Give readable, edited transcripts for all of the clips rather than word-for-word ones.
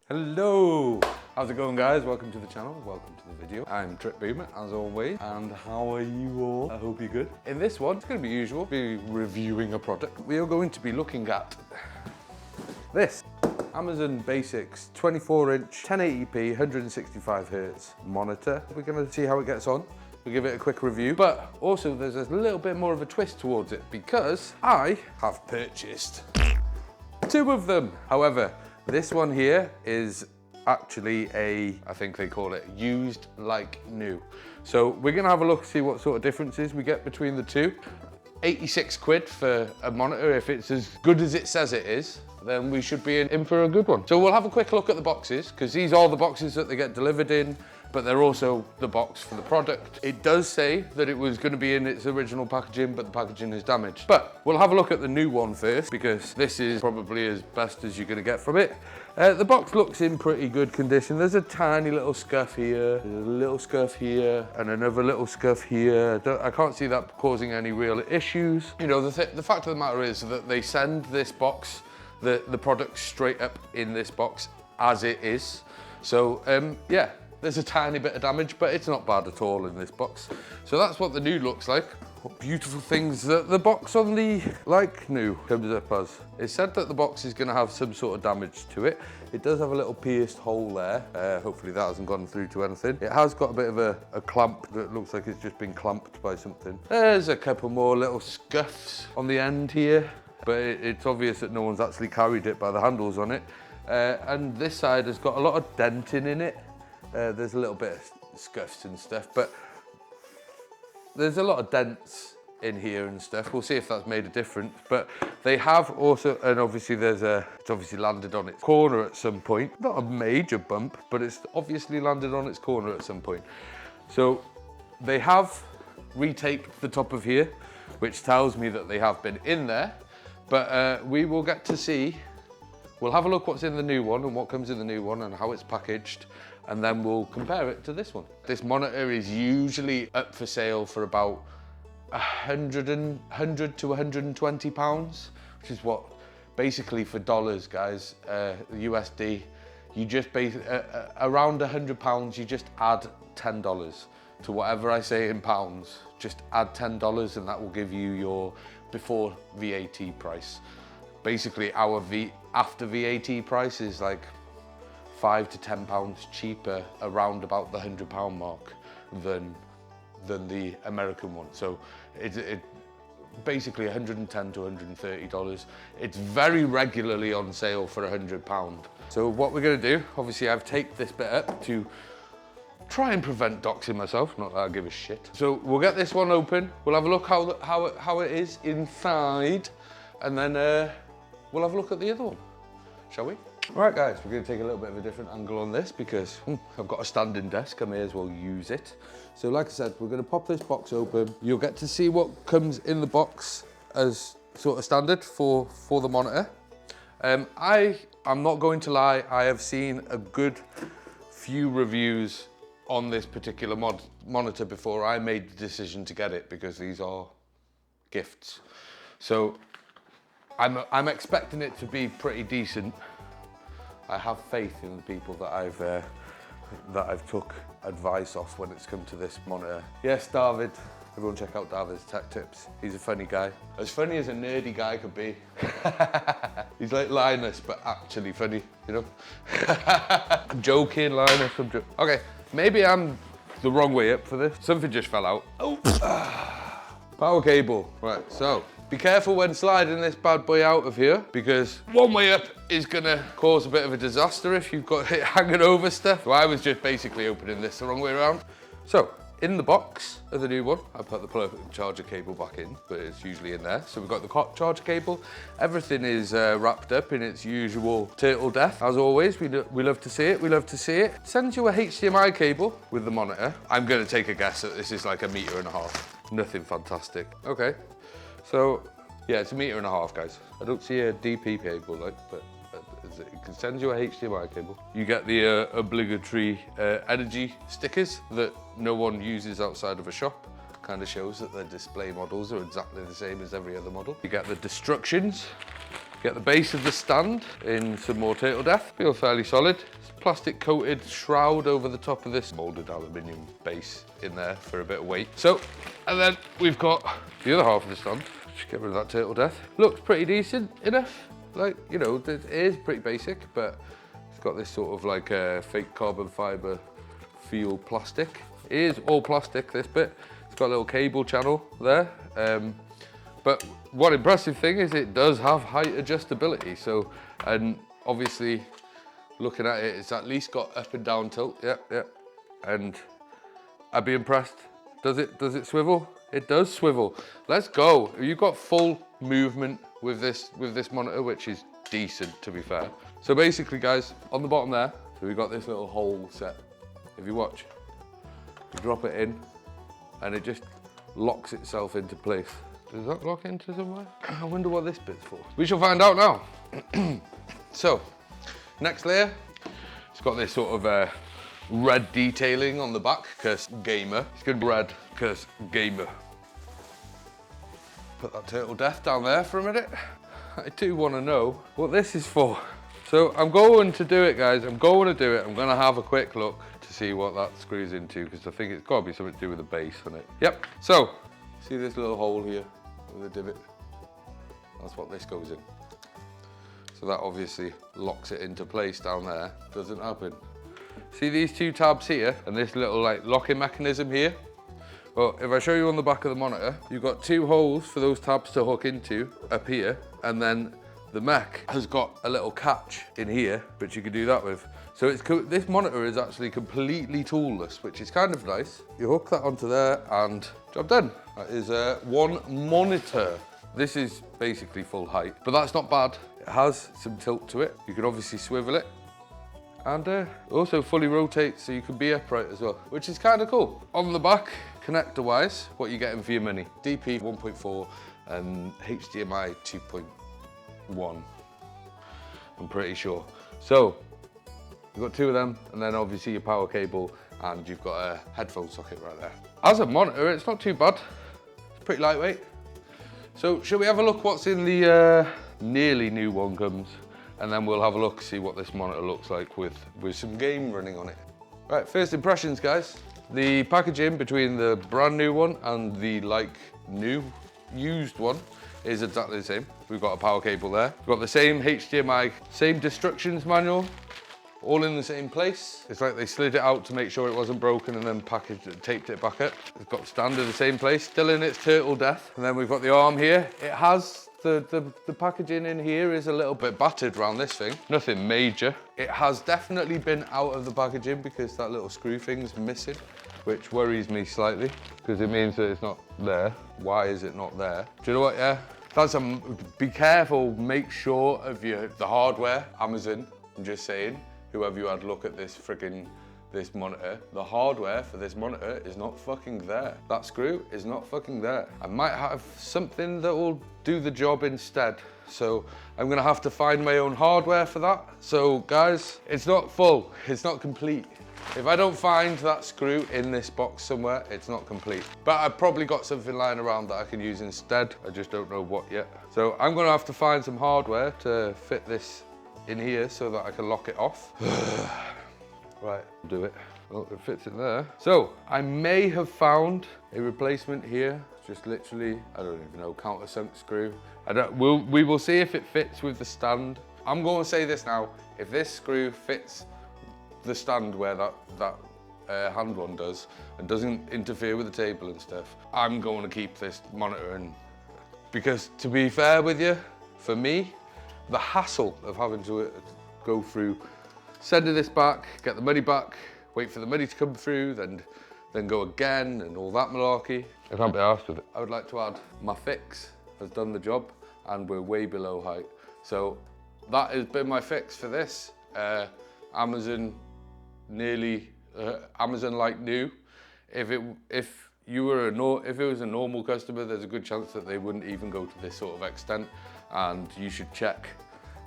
Hello! How's it going, guys? Welcome to the channel, welcome to the video. I'm Tech-Bodge, as always, and how are you all? I hope you're good. In this one, it's going to be usual, be reviewing a product. We are going to be looking at this Amazon Basics 24-inch 1080p 165Hz monitor. We're going to see how it gets on. We'll give it a quick review, but also there's a little bit more of a twist towards it because I have purchased 2 of them. However, this one here is actually I think they call it used like new. So we're gonna have a look, see what sort of differences we get between the two. 86 quid for a monitor. If it's as good as it says it is, then we should be in for a good one. So we'll have a quick look at the boxes, because these are the boxes that they get delivered in, but they're also the box for the product. It does say that it was going to be in its original packaging, but the packaging is damaged. But we'll have a look at the new one first, because this is probably as best as you're going to get from it. The box looks in pretty good condition. There's a tiny little scuff here, there's a little scuff here, and another little scuff here. I can't see that causing any real issues. You know, the fact of the matter is that they send this box, the product straight up in this box as it is. So yeah, there's a tiny bit of damage, but it's not bad at all in this box. So that's what the new looks like. What beautiful things that the box on the like new comes up as. It's said that the box is going to have some sort of damage to it. It does have a little pierced hole there. Hopefully that hasn't gone through to anything. It has got a bit of a clamp that looks like it's just been clamped by something. There's a couple more little scuffs on the end here, but it's obvious that no one's actually carried it by the handles on it. And this side has got a lot of denting in it. There's a little bit of scuffs and stuff, but there's a lot of dents in here and stuff. We'll see if that's made a difference, but they have also, and obviously it's obviously landed on its corner at some point. Not a major bump, but it's obviously landed on its corner at some point. So they have retaped the top of here, which tells me that they have been in there, but we will get to see. We'll have a look what's in the new one and what comes in the new one and how it's packaged, and then we'll compare it to this one. This monitor is usually up for sale for about 100 to 120 pounds, which is what, basically for dollars, guys, USD, you just around 100 pounds, you just add $10 to whatever I say in pounds. Just add $10 and that will give you your before VAT price. Basically our after VAT price is like £5 to £10 cheaper, around about the £100 mark than the American one. So it's basically $110 to $130. It's very regularly on sale for £100. So what we're gonna do, obviously I've taped this bit up to try and prevent doxing myself, not that I give a shit. So we'll get this one open, we'll have a look how it is inside, and then we'll have a look at the other one, shall we? Right guys, we're going to take a little bit of a different angle on this because I've got a standing desk, I may as well use it. So like I said, we're going to pop this box open. You'll get to see what comes in the box as sort of standard for the monitor. I'm not going to lie, I have seen a good few reviews on this particular monitor before I made the decision to get it, because these are gifts. So I'm expecting it to be pretty decent. I have faith in the people that I've took advice off when it's come to this monitor. Yes, David. Everyone check out David's tech tips. He's a funny guy. As funny as a nerdy guy could be. He's like Linus, but actually funny, you know? I'm joking, Linus, I'm joking. Okay, maybe I'm the wrong way up for this. Something just fell out. Oh. Power cable. Right, so be careful when sliding this bad boy out of here, because one way up is gonna cause a bit of a disaster if you've got it hanging over stuff. So I was just basically opening this the wrong way around. So in the box of the new one, I put the charger cable back in, but it's usually in there. So we've got the charger cable. Everything is wrapped up in its usual turtle death. As always, we love to see it, we love to see it. It sends you a HDMI cable with the monitor. I'm gonna take a guess that this is like 1.5 meters. Nothing fantastic. Okay, so yeah, it's 1.5 meters, guys. I don't see a DP cable, like, but it can send you a HDMI cable. You get the obligatory energy stickers that no one uses outside of a shop. Kind of shows that the display models are exactly the same as every other model. You get the destructions Get the base of the stand in some more Turtle Death. Feels fairly solid. It's plastic coated shroud over the top of this molded aluminium base in there for a bit of weight. So, and then we've got the other half of the stand. Just get rid of that Turtle Death. Looks pretty decent enough. Like, you know, it is pretty basic, but it's got this sort of like a fake carbon fiber feel plastic. It is all plastic, this bit. It's got a little cable channel there. But one impressive thing is it does have height adjustability. So, and obviously looking at it, it's at least got up and down tilt. Yep. And I'd be impressed. Does it swivel? It does swivel. Let's go. You've got full movement with this monitor, which is decent, to be fair. So basically, guys, on the bottom there, so we've got this little hole set. If you watch, you drop it in, and it just locks itself into place. Does that lock into somewhere? I wonder what this bit's for. We shall find out now. So, next layer, it's got this sort of red detailing on the back, because gamer. It's gonna be red, because gamer. Put that Turtle Death down there for a minute. I do want to know what this is for. So I'm going to do it, guys. I'm going to do it. I'm going to have a quick look to see what that screws into, because I think it's got to be something to do with the base on it. Yep. So, see this little hole here with a divot? That's what this goes in. So that obviously locks it into place down there. Doesn't happen. See these two tabs here and this little like locking mechanism here? Well, if I show you on the back of the monitor, you've got two holes for those tabs to hook into up here, and then the mech has got a little catch in here, which you can do that with. So this monitor is actually completely toolless, which is kind of nice. You hook that onto there and job done. That is one monitor. This is basically full height, but that's not bad. It has some tilt to it. You can obviously swivel it. And also fully rotates so you can be upright as well, which is kind of cool. On the back, connector wise, what you're getting for your Mini. DP 1.4 and HDMI 2.1, I'm pretty sure. So, you've got two of them, and then obviously your power cable, and you've got a headphone socket right there. As a monitor, it's not too bad. It's pretty lightweight. So, shall we have a look what's in the nearly new one comes? And then we'll have a look, see what this monitor looks like with some game running on it. Right, first impressions, guys. The packaging between the brand new one and the new used one is exactly the same. We've got a power cable there. We've got the same HDMI, same instructions manual, all in the same place. It's like they slid it out to make sure it wasn't broken and then packaged it, taped it back up. It's got stand in the same place, still in its Turtle Death. And then we've got the arm here. It has the packaging in here is a little bit battered around this thing. Nothing major. It has definitely been out of the packaging because that little screw thing's missing, which worries me slightly because it means that it's not there. Why is it not there? Do you know what, yeah? That's be careful, make sure of the hardware, Amazon, I'm just saying, whoever you had look at this this monitor, the hardware for this monitor is not fucking there. That screw is not fucking there. I might have something that will do the job instead. So I'm gonna have to find my own hardware for that. So guys, it's not full, it's not complete. If I don't find that screw in this box somewhere, it's not complete. But I've probably got something lying around that I can use instead. I just don't know what yet. So I'm gonna have to find some hardware to fit this in here so that I can lock it off. Right, do it. Oh, it fits in there. So, I may have found a replacement here. Just literally, I don't even know, countersunk screw. We will see if it fits with the stand. I'm going to say this now. If this screw fits the stand where that hand one does and doesn't interfere with the table and stuff, I'm going to keep this monitor in. Because to be fair with you, for me, the hassle of having to go through sending this back, get the money back, wait for the money to come through, then go again and all that malarkey. I can't be arsed with it. I would like to add, my fix has done the job and we're way below height. So that has been my fix for this. Amazon like new. If it was a normal customer, there's a good chance that they wouldn't even go to this sort of extent, and you should check.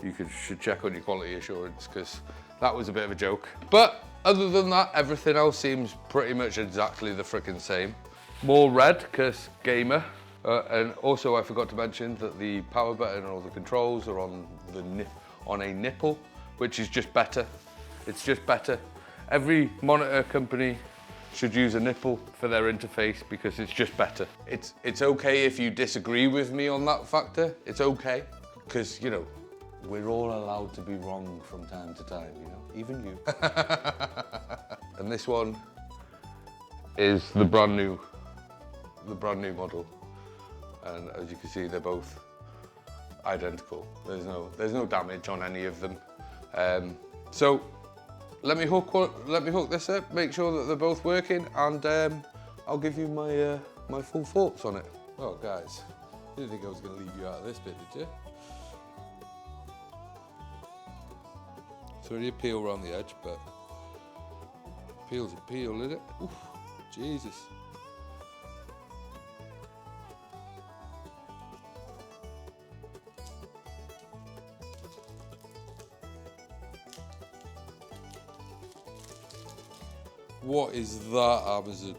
You should check on your quality assurance because that was a bit of a joke. But other than that, everything else seems pretty much exactly the frickin' same. More red, because gamer. And also I forgot to mention that the power button and all the controls are on a nipple, which is just better. It's just better. Every monitor company should use a nipple for their interface because it's just better. It's okay if you disagree with me on that factor. It's okay, because, you know, we're all allowed to be wrong from time to time, you know, even you. And this one is the brand new model. And as you can see, they're both identical. There's no damage on any of them. So let me hook this up, make sure that they're both working, and I'll give you my full thoughts on it. Well, guys, I didn't think I was going to leave you out of this bit, did you? It's already a peel around the edge, but peel's a peel, isn't it? Oof, Jesus. What is that, Amazon?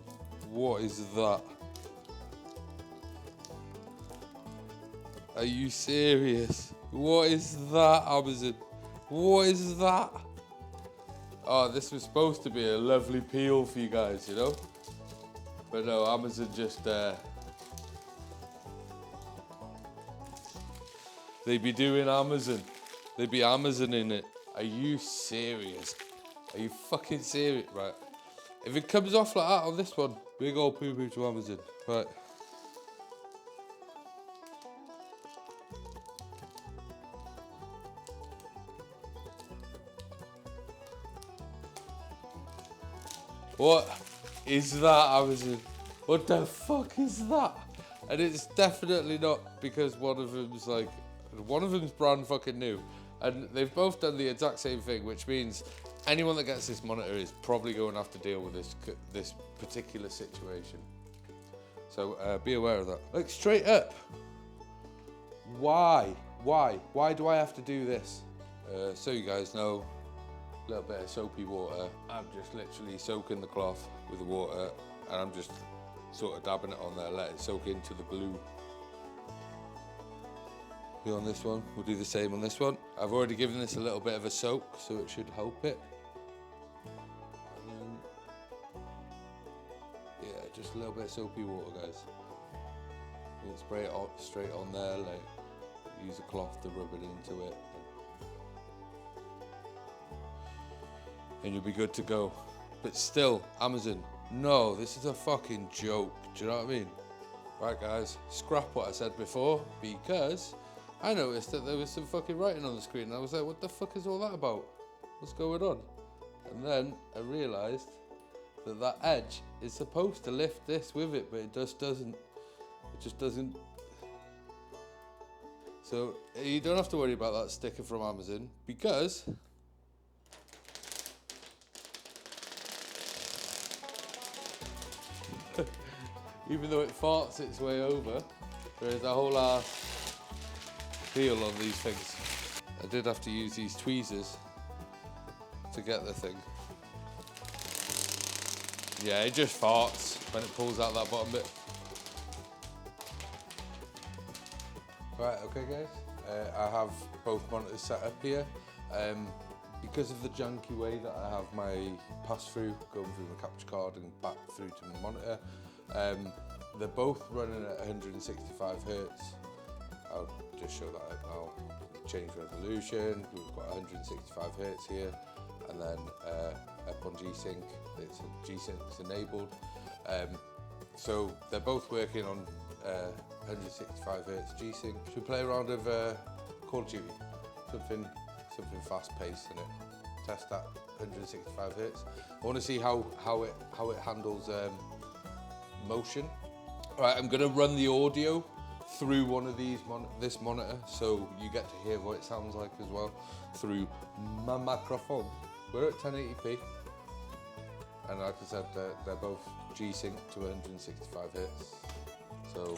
What is that? Are you serious? What is that, Amazon? What is that? Oh, this was supposed to be a lovely peel for you guys, you know? But no, Amazon just, they be doing Amazon. They be Amazoning it. Are you serious? Are you fucking serious? Right. If it comes off like that on this one, big old poo-poo to Amazon. Right. What is that, Amazon? What the fuck is that? And it's definitely not because one of them's brand fucking new. And they've both done the exact same thing, which means anyone that gets this monitor is probably going to have to deal with this particular situation. So be aware of that. Like, straight up. Why? Why do I have to do this? So you guys know, a little bit of soapy water. I'm just literally soaking the cloth with the water, and I'm just sort of dabbing it on there, let it soak into the glue. On this one, we'll do the same on this one. I've already given this a little bit of a soak, so it should help it. And then, yeah, just a little bit of soapy water, guys. You can spray it straight on there, like use a cloth to rub it into it, and you'll be good to go. But still, Amazon, no, this is a fucking joke. Do you know what I mean? Right, guys, scrap what I said before, because I noticed that there was some fucking writing on the screen, and I was like, what the fuck is all that about? What's going on? And then I realised that that edge is supposed to lift this with it, but it just doesn't. It just doesn't. So you don't have to worry about that sticker from Amazon, because even though it farts its way over, there is a whole ass peel on these things. I did have to use these tweezers to get the thing. Yeah, it just farts when it pulls out that bottom bit. Right, okay guys, I have both monitors set up here. Because of the janky way that I have my pass-through going through my capture card and back through to my monitor, they're both running at 165 Hertz. I'll just show that out now. Change resolution, we've got 165 Hertz here, and then up on G-Sync, G-Sync's enabled. So they're both working on 165 Hertz G-Sync. Should we play a round of Call of Duty? Something fast-paced in it. Test that 165 Hertz. I want to see how it handles motion. All right, I'm going to run the audio through one of these this monitor, so you get to hear what it sounds like as well through my microphone. We're at 1080p, and like I said, they're both G-Sync to 165 Hertz. So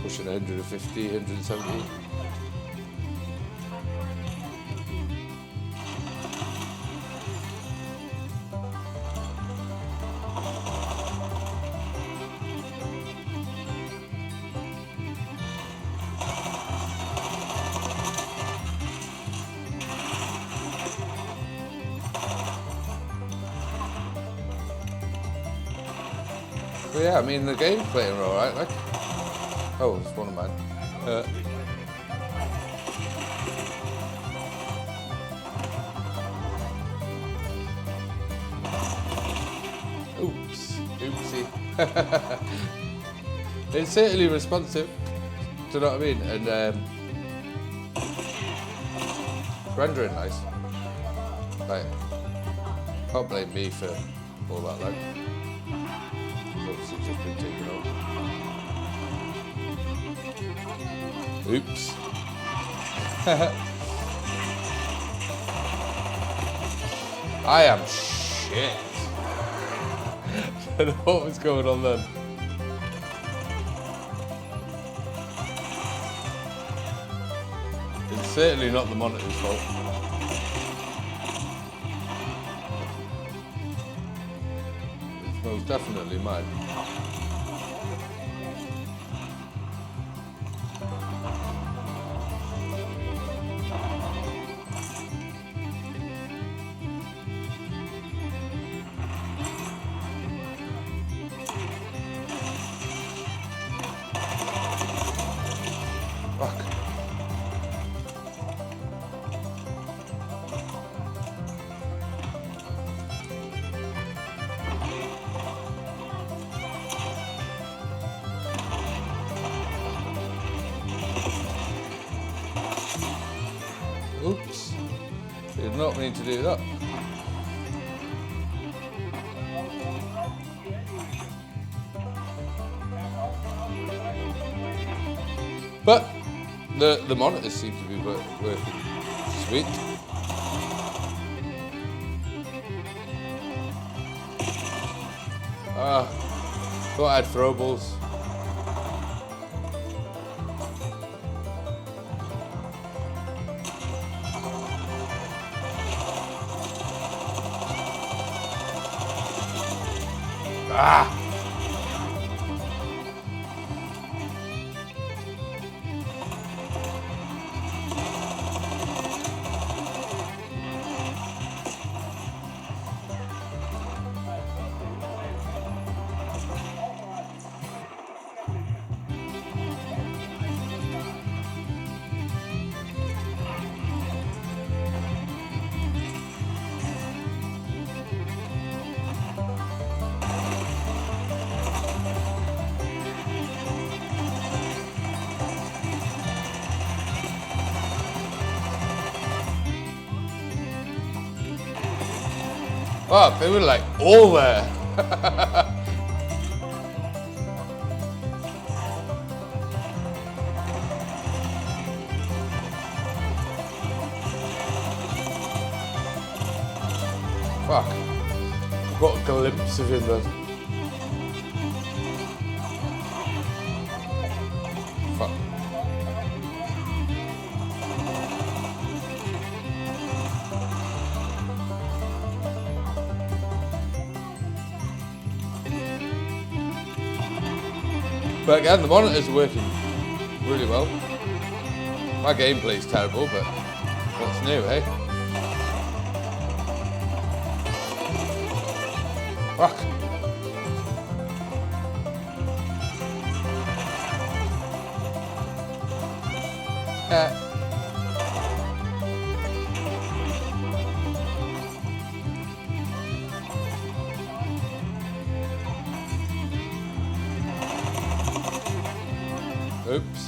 pushing 150, 170. But yeah, I mean the game's playing alright, like. Oh, it's one of mine. Oops, oopsie. It's certainly responsive. Do you know what I mean? And rendering nice. Like, can't blame me for all that, like. It's obviously just been taken out. Oops. I am shit. I don't know what was going on then. It's certainly not the monitor's fault. It's most definitely mine. Fuck. Oops. Did not mean to do that. But the monitors seem to be working sweet. Thought I had throwables. Ah! Oh, they were like all there. Fuck. I've got a glimpse of him then. Fuck. But again, the monitors are working really well. My gameplay's terrible, but what's new, eh? Fuck. Oops.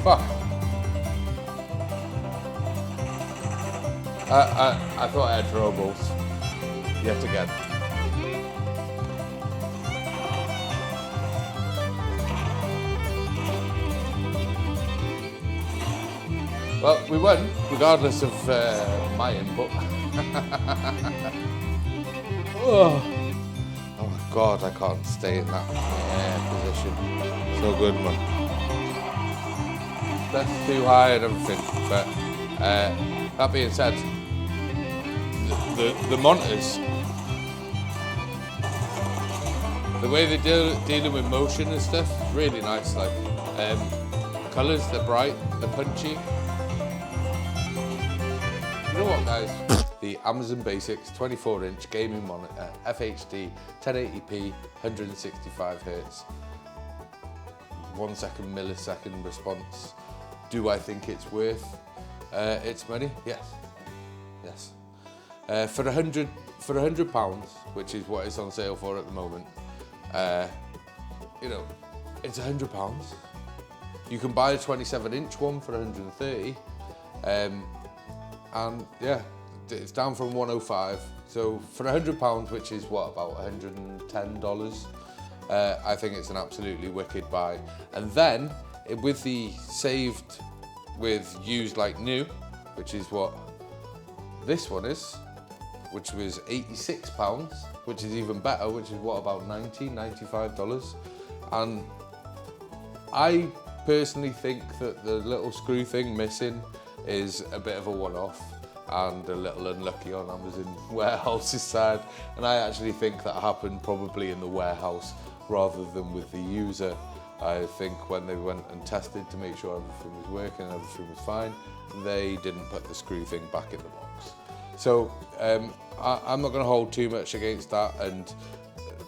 Fuck. I thought I had throwables. Yet again. Well, we won, regardless of my input. Oh my god, I can't stay in that position. So good, man. That's too high and everything. But that being said, the monitors The way they're dealing with motion and stuff, really nice. Like colours, they're bright, they're punchy. You know what, guys? The Amazon Basics 24-inch gaming monitor, FHD, 1080p, 165 Hz, 1 second millisecond response. Do I think it's worth its money? Yes. Yes. For £100, which is what it's on sale for at the moment, you know, it's £100. You can buy a 27-inch one for 130, and yeah, it's down from 105. So for £100, which is what, about $110, I think it's an absolutely wicked buy. And then with the saved with used like new, which is what this one is, which was £86, which is even better, which is what, about $95. And I personally think that the little screw thing missing is a bit of a one-off and a little unlucky on Amazon warehouse's side. And I actually think that happened probably in the warehouse rather than with the user. I think when they went and tested to make sure everything was working and everything was fine, they didn't put the screw thing back in the box. So I'm not going to hold too much against that,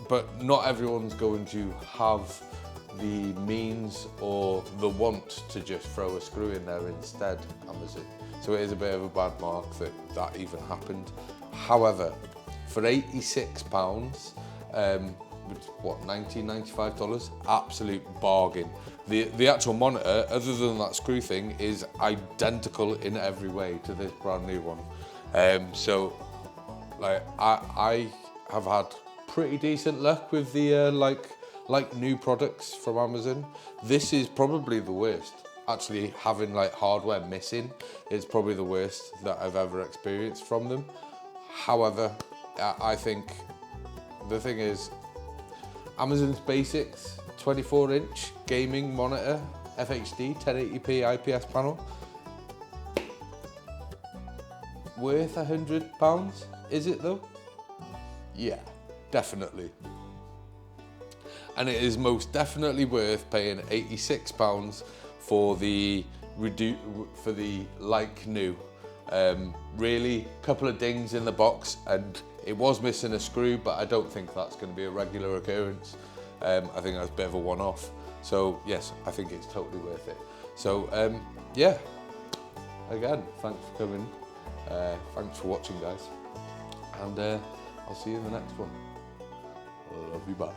but not everyone's going to have the means or the want to just throw a screw in there instead, Amazon. So it is a bit of a bad mark that even happened. However, for £86, what, $95, absolute bargain. The actual monitor, other than that screw thing, is identical in every way to this brand new one. So like I have had pretty decent luck with the like new products from Amazon. This is probably the worst. Actually, having like hardware missing is probably the worst that I've ever experienced from them. However, I think the thing is, Amazon's Basics 24-inch gaming monitor, FHD, 1080p IPS panel, worth £100? Is it though? Yeah, definitely. And it is most definitely worth paying £86 for the like new. Really, couple of dings in the box, and it was missing a screw, but I don't think that's going to be a regular occurrence. I think that's a bit of a one-off. So yes, I think it's totally worth it. So yeah, again, thanks for coming. Thanks for watching, guys. And I'll see you in the next one. Love you, bye.